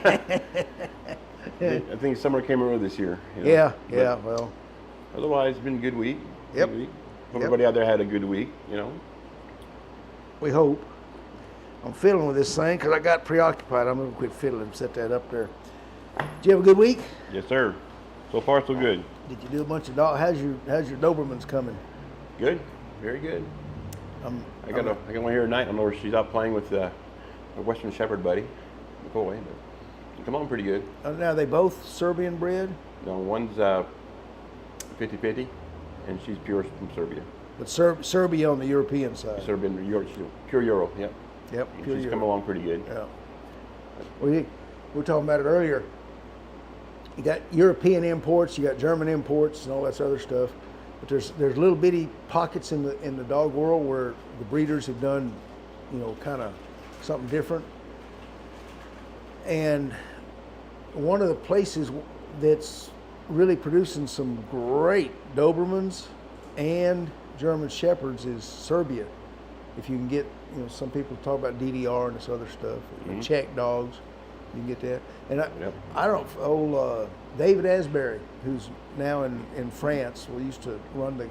I think summer came early this year. Yeah, well. Otherwise, it's been a good week. Yep. Good week. Everybody out there had a good week, We hope. I'm fiddling with this thing because I got preoccupied. I'm going to quit fiddling, set that up there. Did you have a good week? Yes, sir. So far, so good. Did you do a bunch of dog? How's your Dobermans coming? Good. Very good. I got one here tonight. I don't know where she's out playing with a Western Shepherd buddy. McCoy, but they come on pretty good. Now, are they both Serbian bred? No, one's 50-50, and she's pure from Serbia. But Serbia on the European side. Serbian, pure Euro, yep. Yep, pure she's Euro. come along pretty good. Yeah. We were talking about it earlier. You got European imports, you got German imports, and all that other stuff. But there's little bitty pockets in the dog world where the breeders have done, kind of something different. And one of the places that's really producing some great Dobermans and German Shepherds is Serbia. If you can get, some people talk about DDR and this other stuff, Czech dogs, you can get that. And I don't know, old David Asbury, who's now in France, used to run the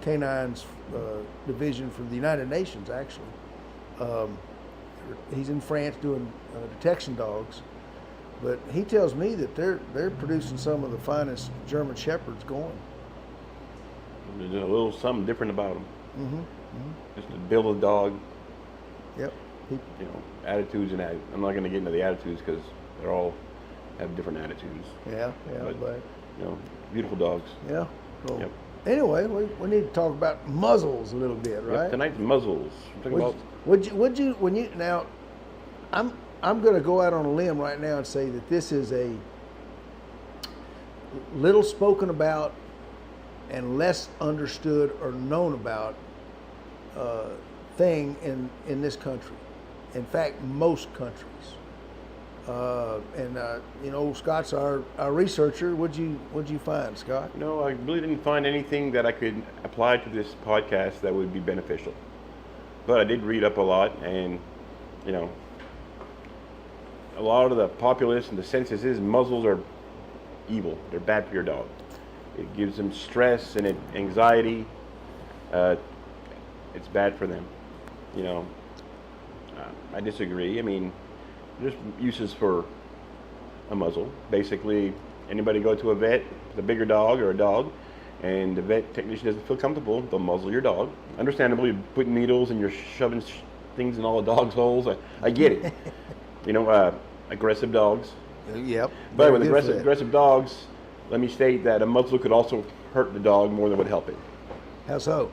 canines division for the United Nations, actually. He's in France doing detection dogs. But he tells me that they're producing some of the finest German Shepherds going. There's a little something different about them. Just the build of the dog. Yep. Attitudes and I'm not going to get into the attitudes because they all have different attitudes. Yeah, but beautiful dogs. Yeah. Cool. Yep. Anyway, we need to talk about muzzles a little bit, right? Yep, tonight's muzzles. Now, I'm going to go out on a limb right now and say that this is a little spoken about and less understood or known about thing in this country. In fact, most countries. Scott's our researcher. What'd you find, Scott? No, I really didn't find anything that I could apply to this podcast that would be beneficial. But I did read up a lot, and a lot of the populace and the census is muzzles are evil. They're bad for your dog. It gives them stress and anxiety. It's bad for them. I disagree. I mean, there's uses for a muzzle. Basically, anybody go to a vet with a bigger dog or a dog, and the vet technician doesn't feel comfortable, they'll muzzle your dog. Understandably, you're putting needles and you're shoving things in all the dog's holes. I get it. Aggressive dogs. Yep. But with aggressive dogs, let me state that a muzzle could also hurt the dog more than would help it. How so?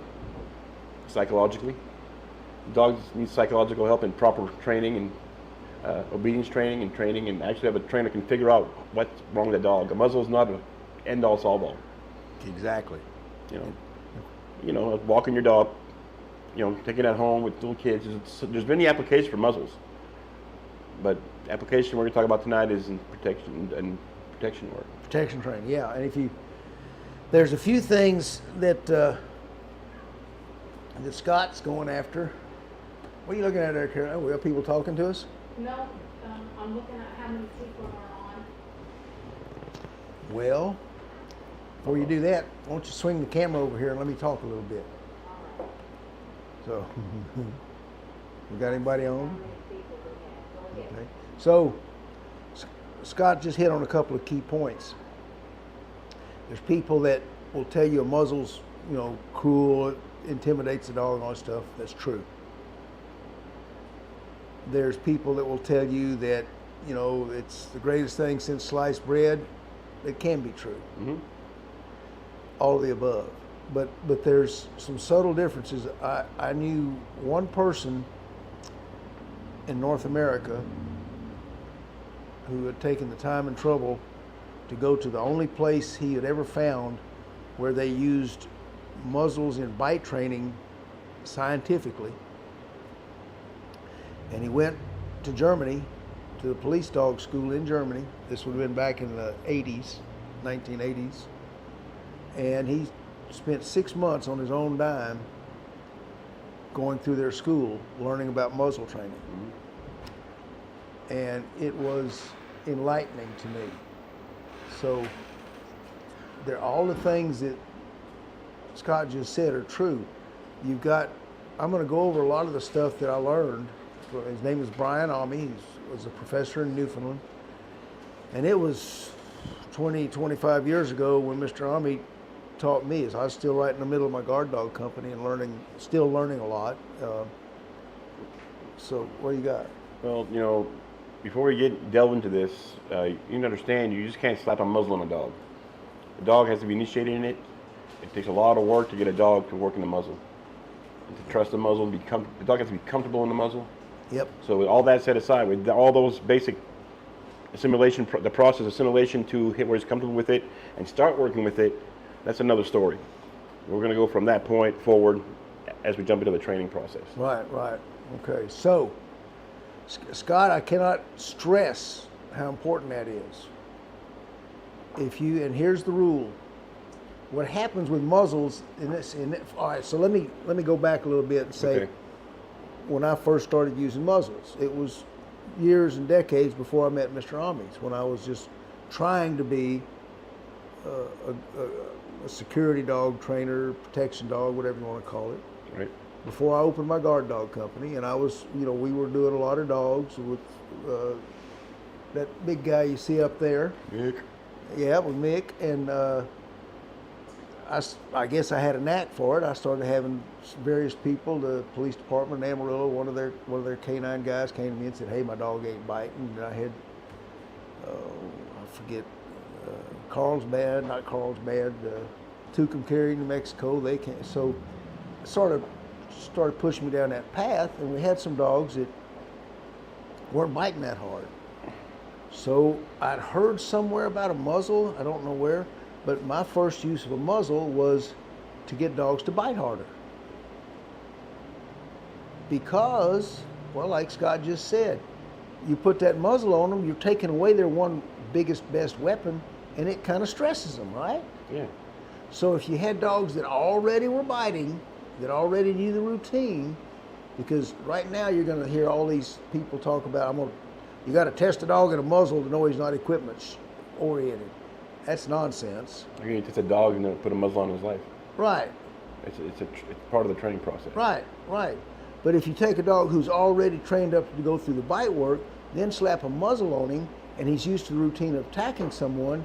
Psychologically. Dogs need psychological help and proper training and obedience training and actually have a trainer can figure out what's wrong with the dog. A muzzle is not an end-all, solve-all. Exactly. Walking your dog, taking it at home with little kids. There's many applications for muzzles. But the application we're going to talk about tonight is in protection work. Protection training, yeah. And there's a few things that Scott's going after. What are you looking at there, Karen? Oh, we have people talking to us? No, I'm looking at how many people are on. Well, before you do that, why don't you swing the camera over here and let me talk a little bit. So, we got anybody on? Okay. So, Scott just hit on a couple of key points. There's people that will tell you a muzzle's, cruel, it intimidates the dog and all that stuff. That's true. There's people that will tell you that, it's the greatest thing since sliced bread. It can be true. Mm-hmm. All of the above. But there's some subtle differences. I knew one person in North America who had taken the time and trouble to go to the only place he had ever found where they used muzzles in bite training scientifically. And he went to Germany, to the police dog school in Germany. This would have been back in the 1980s. And he spent 6 months on his own dime going through their school, learning about muzzle training. Mm-hmm. And it was enlightening to me. So they're all the things that Scott just said are true. You've got, I'm going to go over a lot of the stuff that I learned. His name is Brian Ame. He was a professor in Newfoundland. And it was 20, 25 years ago when Mr. Ame taught me. I was still right in the middle of my guard dog company and still learning a lot. So what do you got? Well, before we delve into this, you need to understand you just can't slap a muzzle on a dog. The dog has to be initiated in it. It takes a lot of work to get a dog to work in the muzzle. And to trust the muzzle, the dog has to be comfortable in the muzzle. Yep. So with all that set aside, with all those basic assimilation, the process of assimilation to hit where he's comfortable with it and start working with it, that's another story. We're going to go from that point forward as we jump into the training process. Right. Okay. So, Scott, I cannot stress how important that is. And here's the rule. What happens with muzzles all right, so let me go back a little bit and say, Okay. When I first started using muzzles, it was years and decades before I met Mr. Ames, when I was just trying to be a security dog trainer, protection dog, whatever you want to call it. Right. Before I opened my guard dog company, and I was, we were doing a lot of dogs with that big guy you see up there. Mick. Yeah, with Mick, and I guess I had a knack for it. I started having various people, the police department in Amarillo, one of their canine guys came to me and said, "Hey, my dog ain't biting." And I had, I forget, Carlsbad, Tucumcari, New Mexico. They came, so sort of started pushing me down that path, and we had some dogs that weren't biting that hard. So I'd heard somewhere about a muzzle, I don't know where, but my first use of a muzzle was to get dogs to bite harder. Because, well, like Scott just said, you put that muzzle on them, you're taking away their one biggest, best weapon, and it kind of stresses them, right? Yeah. So if you had dogs that already were biting, that already knew the routine, because right now you're going to hear all these people talk about, you got to test a dog in a muzzle to know he's not equipment oriented. That's nonsense. You're going to test a dog and then put a muzzle on his life. Right. It's part of the training process. Right. But if you take a dog who's already trained up to go through the bite work, then slap a muzzle on him, and he's used to the routine of attacking someone,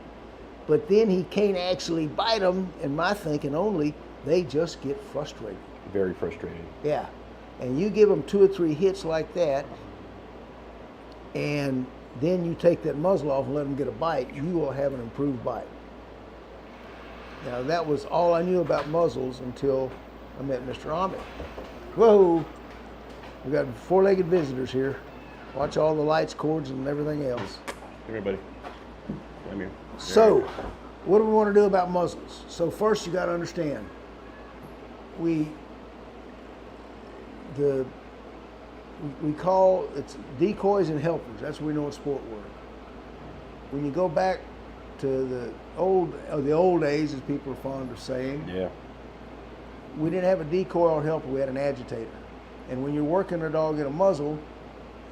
but then he can't actually bite them, in my thinking only, they just get frustrated. Very frustrating. Yeah. And you give them 2 or 3 hits like that, and then you take that muzzle off and let them get a bite, you will have an improved bite. Now, that was all I knew about muzzles until I met Mr. Ame. Whoa! We got 4-legged visitors here. Watch all the lights, cords, and everything else. Come here, buddy. Come here. So, what do we want to do about muzzles? So first you got to understand, we call it's decoys and helpers. That's what we know in sport word. When you go back to the old days, as people are fond of saying, Yeah. we didn't have a decoy or helper. We had an agitator. And when you're working a dog in a muzzle,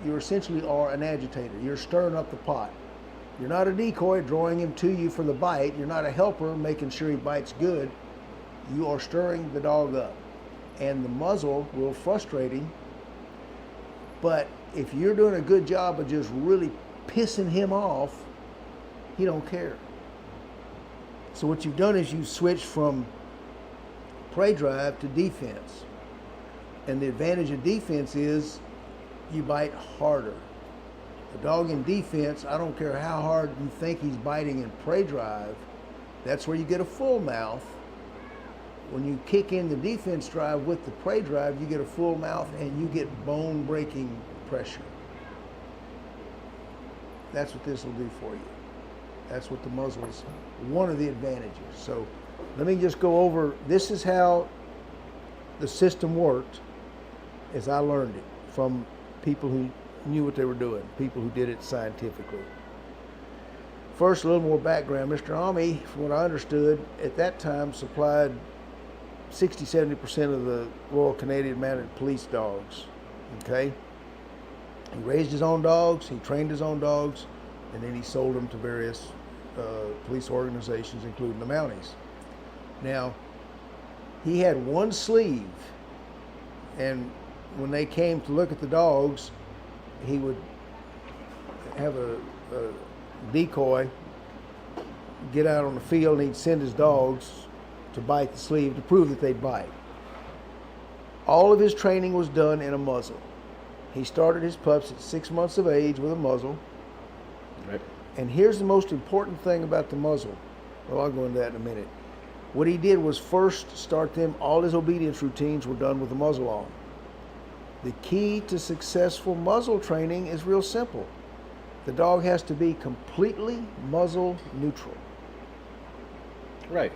you essentially are an agitator. You're stirring up the pot. You're not a decoy drawing him to you for the bite. You're not a helper making sure he bites good. You are stirring the dog up. And the muzzle will frustrate him. But if you're doing a good job of just really pissing him off, he don't care. So what you've done is you switched from prey drive to defense. And the advantage of defense is you bite harder. A dog in defense, I don't care how hard you think he's biting in prey drive, that's where you get a full mouth. When you kick in the defense drive with the prey drive, you get a full mouth and you get bone-breaking pressure. That's what this will do for you. That's what the muzzle is, one of the advantages. So let me just go over, this is how the system worked as I learned it from people who knew what they were doing, people who did it scientifically. First, a little more background. Mr. Ame, from what I understood, at that time supplied 60-70% of the Royal Canadian Mounted Police dogs, okay? He raised his own dogs, he trained his own dogs, and then he sold them to various police organizations, including the Mounties. Now, he had one sleeve, and when they came to look at the dogs, he would have a decoy get out on the field, and he'd send his dogs to bite the sleeve to prove that they'd bite. All of his training was done in a muzzle. He started his pups at 6 months of age with a muzzle. Right. And here's the most important thing about the muzzle. Well, I'll go into that in a minute. What he did was first start them, all his obedience routines were done with the muzzle on. The key to successful muzzle training is real simple. The dog has to be completely muzzle neutral. Right.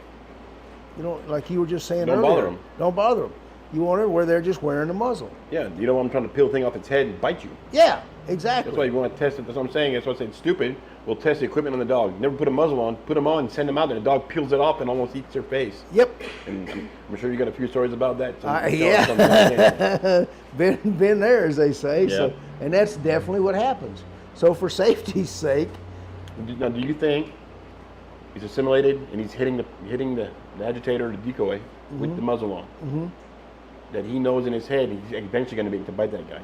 You know, like you were just saying Don't earlier. bother 'em. Don't bother them. You want it where they're just wearing a muzzle. Yeah, you don't want them trying to peel the thing off its head and bite you. Yeah, exactly. That's why you want to test it. That's what I'm saying. That's why I say it's stupid. We'll test the equipment on the dog. Never put a muzzle on. Put them on and send them out there. The dog peels it off and almost eats their face. Yep. And I'm sure you got a few stories about that. Yeah. been there, as they say. Yeah. So, and that's definitely what happens. So for safety's sake. Now, do you think he's assimilated and he's hitting the agitator or the decoy with the muzzle on? Mm-hmm. That he knows in his head he's eventually going to be able to bite that guy,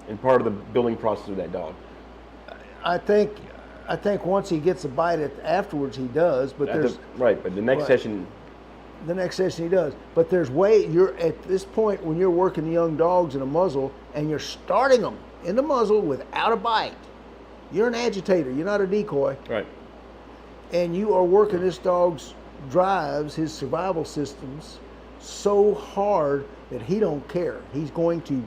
and part of the building process of that dog. I think once he gets a bite afterwards he does, but Right, but the next session. The next session he does. But you're at this point when you're working the young dogs in a muzzle and you're starting them in the muzzle without a bite. You're an agitator, you're not a decoy. Right. And you are working this dog's drives, his survival systems, so hard that he don't care. He's going to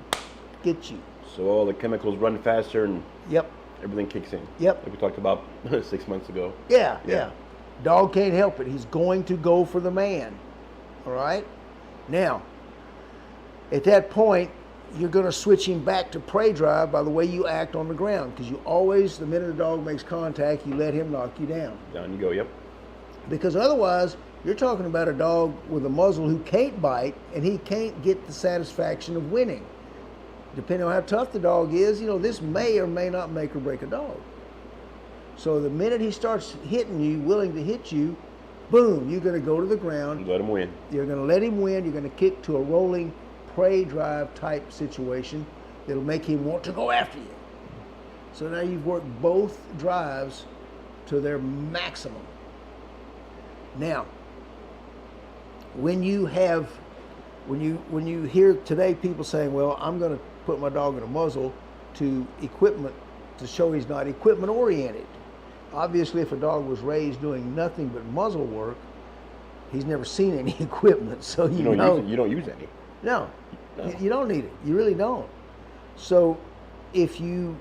get you. So all the chemicals run faster and Yep. everything kicks in. Yep. Like we talked about 6 months ago. Yeah. Dog can't help it. He's going to go for the man. All right? Now, at that point, you're going to switch him back to prey drive by the way you act on the ground, because you always, the minute a dog makes contact, you let him knock you down. Down you go, yep. Because otherwise, you're talking about a dog with a muzzle who can't bite, and he can't get the satisfaction of winning. Depending on how tough the dog is, this may or may not make or break a dog. So the minute he starts hitting you, willing to hit you, boom, you're going to go to the ground. Let him win. You're going to let him win. You're going to kick to a rolling prey drive type situation that'll make him want to go after you. So now you've worked both drives to their maximum. Now, when you hear today people saying, well, I'm going to put my dog in a muzzle to show he's not equipment oriented. Obviously, if a dog was raised doing nothing but muzzle work, he's never seen any equipment, so you don't use any. No. You don't need it. You really don't. So if you're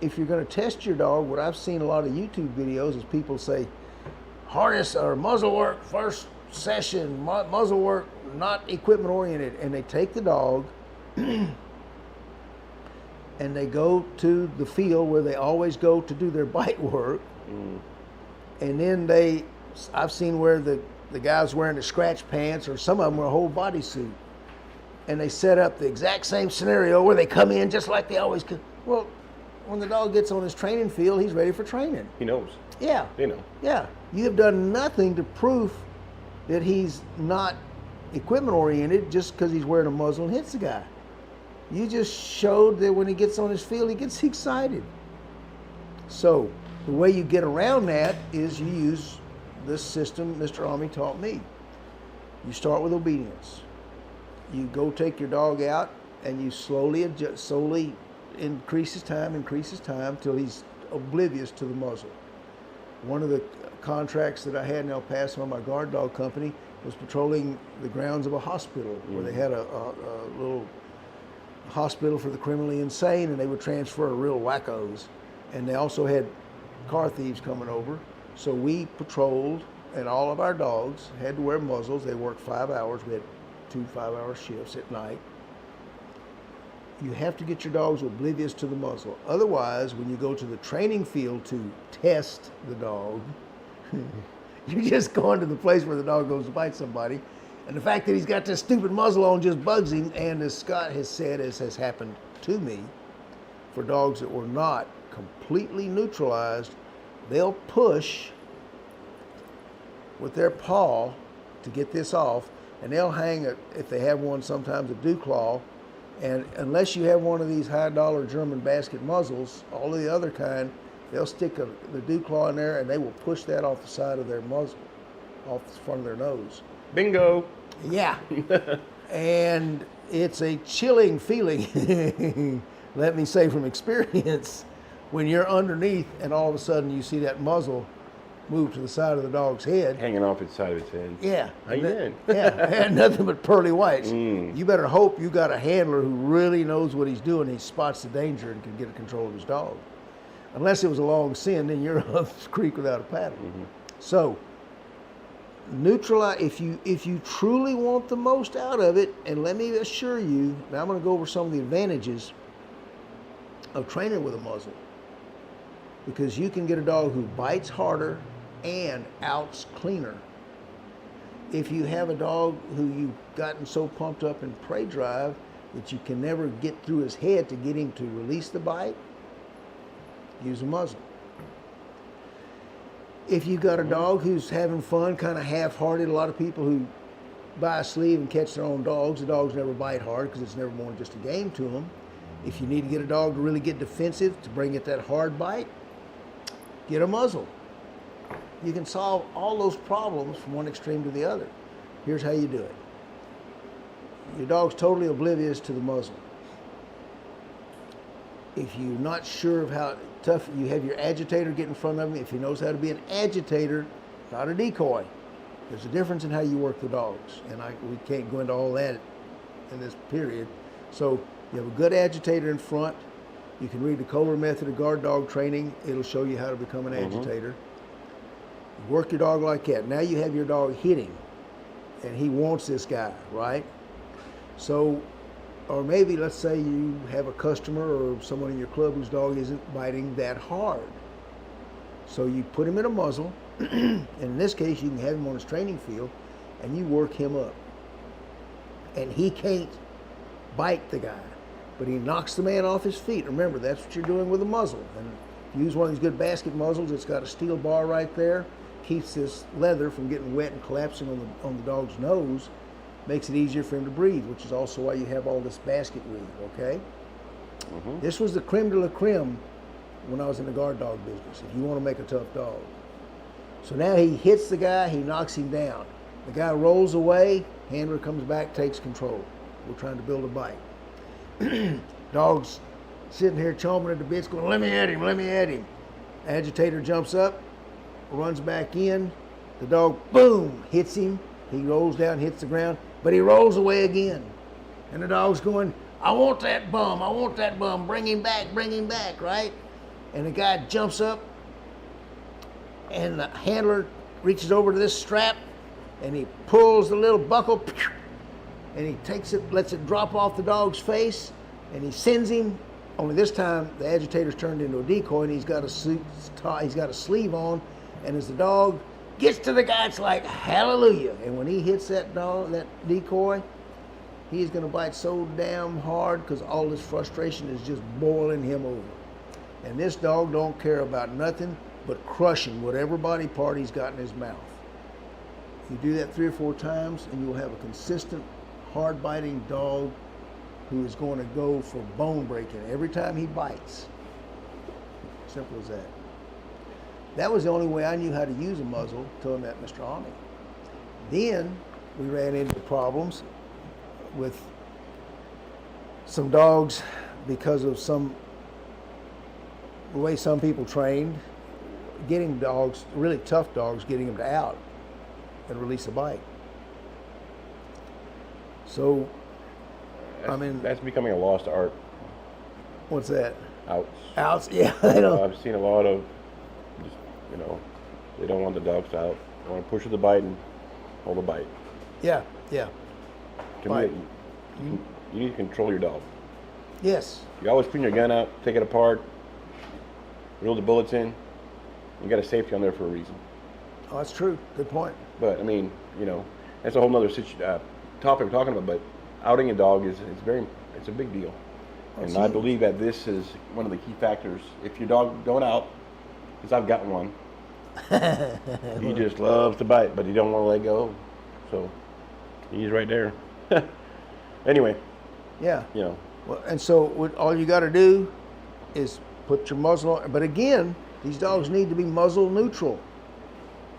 going to test your dog, what I've seen a lot of YouTube videos is people say, harness or muzzle work first session, muzzle work not equipment oriented, and they take the dog and they go to the field where they always go to do their bite work, and then I've seen where the guy's wearing the scratch pants, or some of them wear a whole bodysuit, and they set up the exact same scenario where they come in just like they always come. Well, when the dog gets on his training field, he's ready for training. He knows. Yeah. They know. Yeah. You have done nothing to prove that he's not equipment oriented just because he's wearing a muzzle and hits the guy. You just showed that when he gets on his field, he gets excited. So the way you get around that is you use this system Mr. Army taught me. You start with obedience. You go take your dog out and you slowly increase his time till he's oblivious to the muzzle. One of the contracts that I had in El Paso on my guard dog company was patrolling the grounds of a hospital where they had a little hospital for the criminally insane, and they would transfer real wackos. And they also had car thieves coming over. So we patrolled, and all of our dogs had to wear muzzles. They worked 5 hours. We had 2 5-hour shifts at night. You have to get your dogs oblivious to the muzzle. Otherwise, when you go to the training field to test the dog, you're just going to the place where the dog goes to bite somebody. And the fact that he's got this stupid muzzle on just bugs him. And as Scott has said, as has happened to me, for dogs that were not completely neutralized, they'll push with their paw to get this off, and they'll hang it, if they have one, sometimes a dew claw. And unless you have one of these high dollar German basket muzzles, all of the other kind, they'll stick the dew claw in there and they will push that off the side of their muzzle, off the front of their nose. Bingo. Yeah. And it's a chilling feeling, let me say from experience, when you're underneath and all of a sudden you see that muzzle move to the side of the dog's head. Hanging off its side of its head. Yeah. How you doing? Yeah, and nothing but pearly whites. Mm. You better hope you got a handler who really knows what he's doing. He spots the danger and can get control of his dog. Unless it was a long sin, then you're up the creek without a paddle. Mm-hmm. So, neutralize, if you truly want the most out of it, and let me assure you, now I'm going to go over some of the advantages of training with a muzzle. Because you can get a dog who bites harder and outs cleaner. If you have a dog who you've gotten so pumped up in prey drive that you can never get through his head to get him to release the bite, use a muzzle. If you've got a dog who's having fun, kind of half-hearted, a lot of people who buy a sleeve and catch their own dogs, the dogs never bite hard because it's never more than just a game to them. If you need to get a dog to really get defensive, to bring it that hard bite, get a muzzle. You can solve all those problems from one extreme to the other. Here's how you do it. Your dog's totally oblivious to the muzzle. If you're not sure of how tough, you have your agitator get in front of him. If he knows how to be an agitator, not a decoy. There's a difference in how you work the dogs. And we can't go into all that in this period. So you have a good agitator in front. You can read the Kohler method of guard dog training. It'll show you how to become an agitator. You work your dog like that. Now you have your dog hitting, and he wants this guy, right? So, or maybe let's say you have a customer or someone in your club whose dog isn't biting that hard. So you put him in a muzzle, and in this case you can have him on his training field, and you work him up. And he can't bite the guy, but he knocks the man off his feet. Remember, that's what you're doing with a muzzle. And if you use one of these good basket muzzles, it's got a steel bar right there, keeps this leather from getting wet and collapsing on the dog's nose, makes it easier for him to breathe, which is also why you have all this basket weave, okay? Mm-hmm. This was the creme de la creme when I was in the guard dog business, if you want to make a tough dog. So now he hits the guy, he knocks him down. The guy rolls away, handler comes back, takes control. We're trying to build a bite. Dog's sitting here chomping at the bits going, let me at him, let me at him. Agitator jumps up, runs back in. The dog, boom, hits him. He rolls down, hits the ground, but he rolls away again. And the dog's going, I want that bum, bring him back, right? And the guy jumps up, and the handler reaches over to this strap, and he pulls the little buckle, and he takes it, lets it drop off the dog's face, and he sends him. Only this time, the agitator's turned into a decoy, and he's got a sleeve on, and as the dog gets to the guy, it's like, hallelujah. And when he hits that dog, that decoy, he's going to bite so damn hard because all this frustration is just boiling him over. And this dog don't care about nothing but crushing whatever body part he's got in his mouth. You do that 3 or 4 times, and you'll have a consistent, hard-biting dog who is going to go for bone breaking every time he bites. Simple as that. That was the only way I knew how to use a muzzle until I met Mr. Ami. Then we ran into problems with some dogs because of the way some people trained, getting dogs, really tough dogs, getting them to out and release a bite. So, That's becoming a lost art. What's that? Outs. Outs? Yeah, I know. I've seen a lot of, just, they don't want the dogs out. They want to push with the bite and hold the bite. Yeah. To Bite. me, you need to control your dog. Yes. You always clean your gun out, take it apart, reel the bullets in. You got a safety on there for a reason. Oh, that's true. Good point. But that's a whole nother topic we're talking about. But outing a dog it's a big deal. And That's I huge. believe that this is one of the key factors. If your dog going out, because I've got one, he just loves to bite, but he don't want to let go. So he's right there. Anyway, Yeah. you know, Well, and so all you got to do is put your muzzle on. But again, these dogs need to be muzzle neutral.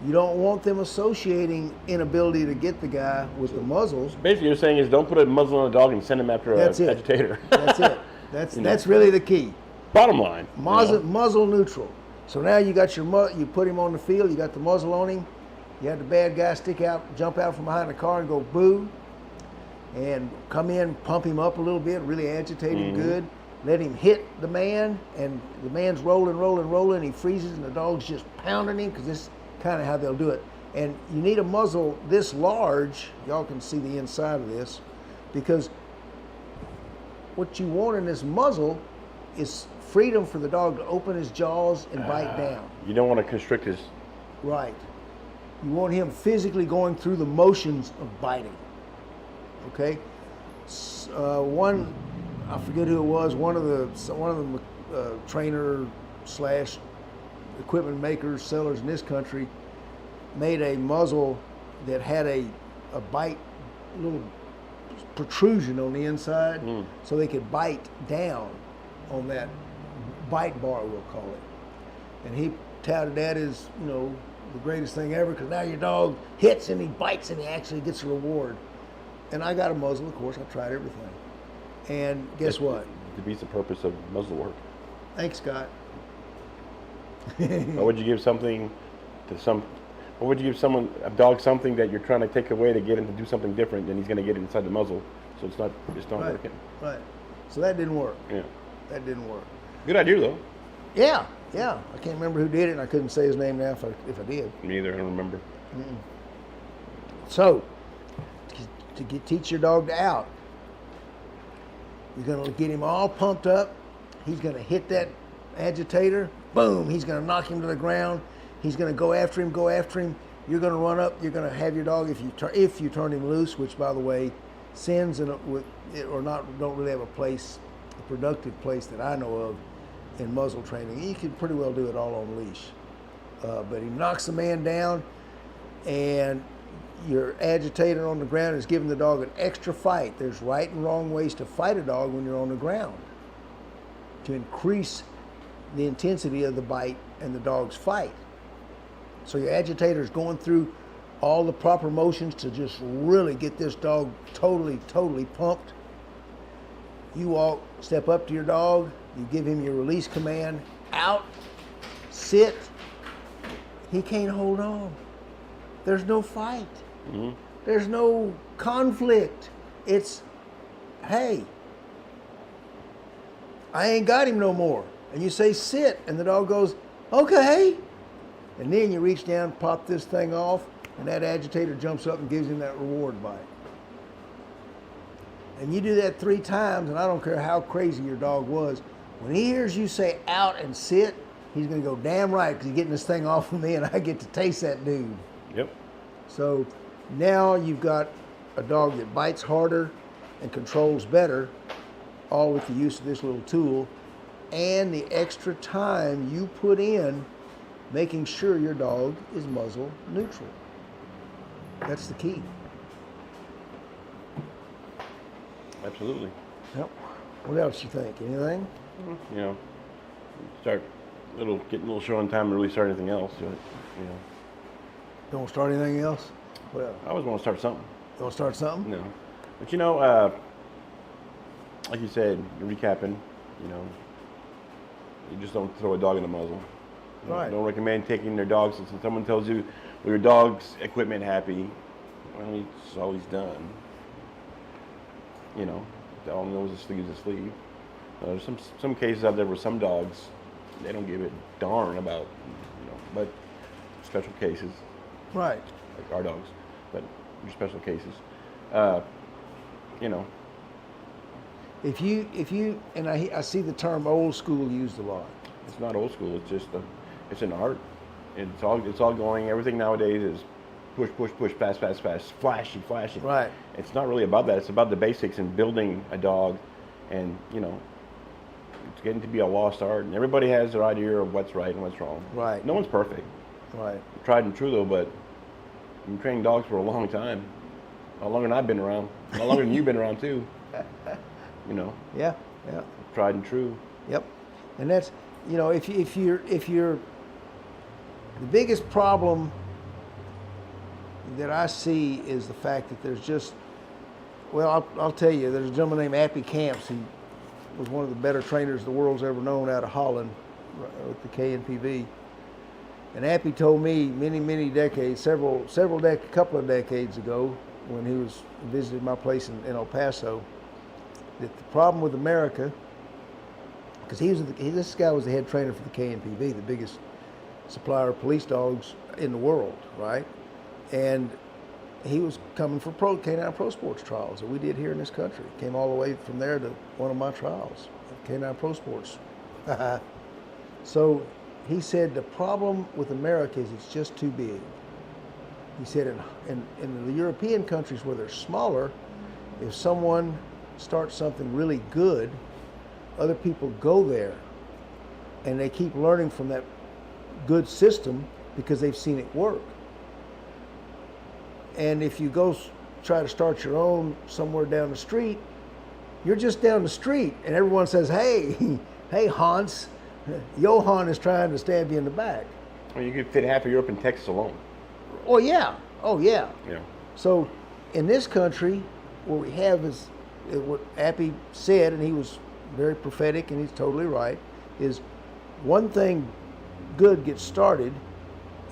You don't want them associating inability to get the guy with the muzzles. basically you're saying is don't put a muzzle on a dog and send him after That's a it. agitator. That's it. That's You know. that's really the key. Bottom line. you know. Muzzle neutral. So now you got you put him on the field. You got the muzzle on him. You had the bad guy jump out from behind the car and go boo, and come in, pump him up a little bit, really agitate him good. Let him hit the man, and the man's rolling. He freezes, and the dog's just pounding him because this is kind of how they'll do it. And you need a muzzle this large. Y'all can see the inside of this, because what you want in this muzzle is freedom for the dog to open his jaws and bite down. You don't want to constrict his. Right. You want him physically going through the motions of biting. Okay. One, I forget who it was. One of the trainer slash equipment makers, sellers in this country, made a muzzle that had a bite, little protrusion on the inside, so they could bite down on that bite bar, we'll call it. And he touted that as, the greatest thing ever, because now your dog hits and he bites and he actually gets a reward. And I got a muzzle, of course. I tried everything. And guess what? Defeats the purpose of muzzle work. Thanks, Scott. Why would you give something to some? Why would you give a dog something that you're trying to take away to get him to do something different, and he's going to get it inside the muzzle? So it's not Right. working. Right. So that didn't work. Yeah. That didn't work. Good idea though. Yeah. I can't remember who did it, and I couldn't say his name now if I did. Me either. I don't remember. So, teach your dog to out, you're going to get him all pumped up. He's going to hit that agitator. Boom. He's going to knock him to the ground. He's going to go after him. You're going to run up. You're going to have your dog, if you turn him loose, which, by the way, sins don't really have a productive place that I know of in muzzle training. You can pretty well do it all on leash. But he knocks the man down, and your agitator on the ground is giving the dog an extra fight. There's right and wrong ways to fight a dog when you're on the ground to increase the intensity of the bite and the dog's fight. So your agitator is going through all the proper motions to just really get this dog totally pumped. You step up to your dog, you give him your release command, out, sit. He can't hold on. There's no fight. There's no conflict. It's, hey, I ain't got him no more. And you say sit, and the dog goes, okay. And then you reach down, pop this thing off, and that agitator jumps up and gives him that reward bite. And you do that 3 times, and I don't care how crazy your dog was. When he hears you say out and sit, he's going to go, damn right, because he's getting this thing off of me, and I get to taste that dude. Yep. So now you've got a dog that bites harder and controls better, all with the use of this little tool, and the extra time you put in making sure your dog is muzzle neutral. That's the key. Absolutely. Yep. What else you think? Anything? Start getting a little short on time and really start anything else. Don't start anything else? Well, I always want to start something. you want to start something? No. But like you said, recapping, you just don't throw a dog in the muzzle. Right. Don't recommend taking their dogs. Since someone tells you, well, your dog's equipment happy, well, it's all he's done. All he knows is sleeve's a sleeve. There's some cases out there where some dogs, they don't give a darn about, but special cases, Right. like our dogs, but your special cases, If you and I see the term old school used a lot. It's not old school. It's just it's an art. It's all going. Everything nowadays is push, fast, flashy. Right. It's not really about that. It's about the basics and building a dog, and It's getting to be a lost art, and everybody has their idea of what's right and what's wrong. Right. No one's perfect. Right. Tried and true though, but I've been training dogs for a long time. A lot longer than I've been around. A lot longer than you've been around too. You know. Yeah. Yeah. Tried and true. Yep. And that's, you know, if you're the biggest problem that I see is the fact that there's just, well, I'll tell you, there's a gentleman named Appy Camps. He was one of the better trainers the world's ever known out of Holland with the KNPV. And Appy told me many decades, couple of decades ago, when he was visiting my place in El Paso, that the problem with America, because this guy was the head trainer for the KNPV, the biggest supplier of police dogs in the world, right? And he was coming for canine pro sports trials that we did here in this country. Came all the way from there to one of my trials, canine pro sports. So he said the problem with America is it's just too big. He said in the European countries where they're smaller, if someone starts something really good, other people go there and they keep learning from that good system because they've seen it work. And if you go try to start your own somewhere down the street, you're just down the street and everyone says, hey, hey Hans, Johan is trying to stab you in the back. Well, you could fit half of Europe in Texas alone. Oh yeah, oh yeah. Yeah. So in this country, what we have is what Appy said, and he was very prophetic and he's totally right, is one thing good gets started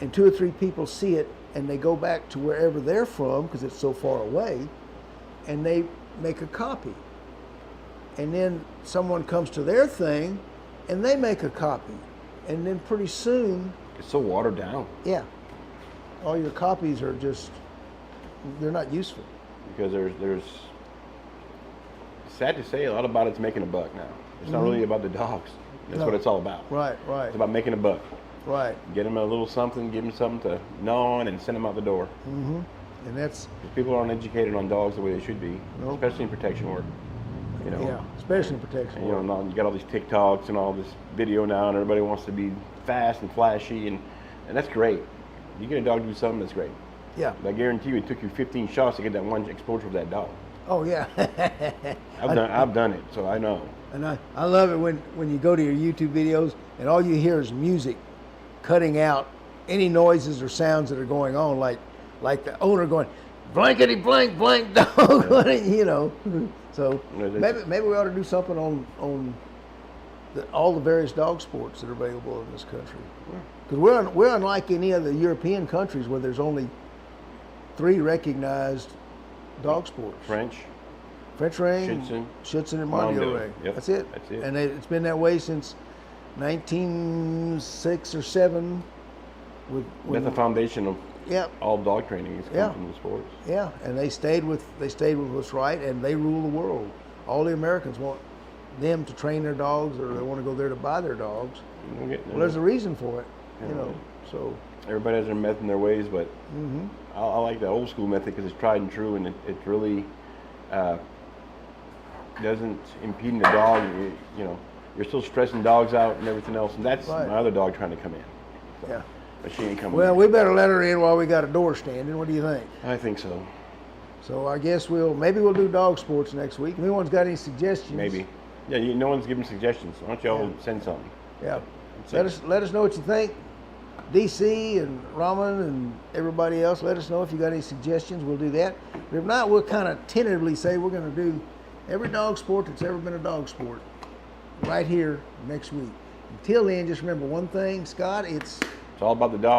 and 2 or 3 people see it and they go back to wherever they're from because it's so far away and they make a copy. And then someone comes to their thing and they make a copy. And then pretty soon, It's so watered down yeah, all your copies are just, they're not useful. because there's sad to say, a lot about it's making a buck now. It's not really about the dogs. That's No. what it's all about. Right, right, It's about making a buck. right. Get them a little something, give them something to gnaw on, and send them out the door. And that's, 'Cause people aren't educated on dogs the way they should be, Nope. especially in protection work. You know, yeah, especially in protection. and, you know, now you got all these TikToks and all this video now, and everybody wants to be fast and flashy, and that's great. You get a dog to do something, that's great. Yeah. But I guarantee you, it took you 15 shots to get that one exposure of that dog. Oh yeah. I've done it, so I know. And I love it when you go to your YouTube videos and all you hear is music cutting out any noises or sounds that are going on, like the owner going, blankety blank blank dog, you know. So maybe we ought to do something on all the various dog sports that are available in this country. Because we're unlike any other European countries where there's only 3 recognized dog sports. French. French ring, Schutzen, and Mondial Mondial. ring. Yep, That's it. that's it. And it's been that way since 1906 or 7. That's the foundation of Yeah, all dog training is Yeah. comes from the sports. yeah. And they stayed with what's right, and they rule the world. All the Americans want them to train their dogs, or they want to go there to buy their dogs. Well, there's a reason for it, you know. So everybody has their method and their ways, but I like the old school method because it's tried and true, and it really doesn't impede the dog. You know, you're still stressing dogs out and everything else, and that's Right. my other dog trying to come in. So, yeah. but she ain't coming. Well, in. we better let her in while we got a door standing. What do you think? I think so. So I guess maybe we'll do dog sports next week. If anyone's got any suggestions? Maybe. Yeah, no one's giving suggestions. Why don't y'all send something? Yeah. That's Let us know what you think. DC and Raman and everybody else, let us know if you got any suggestions. We'll do that. But if not, we'll kind of tentatively say we're going to do every dog sport that's ever been a dog sport right here next week. Until then, just remember one thing, Scott, it's all about the dog.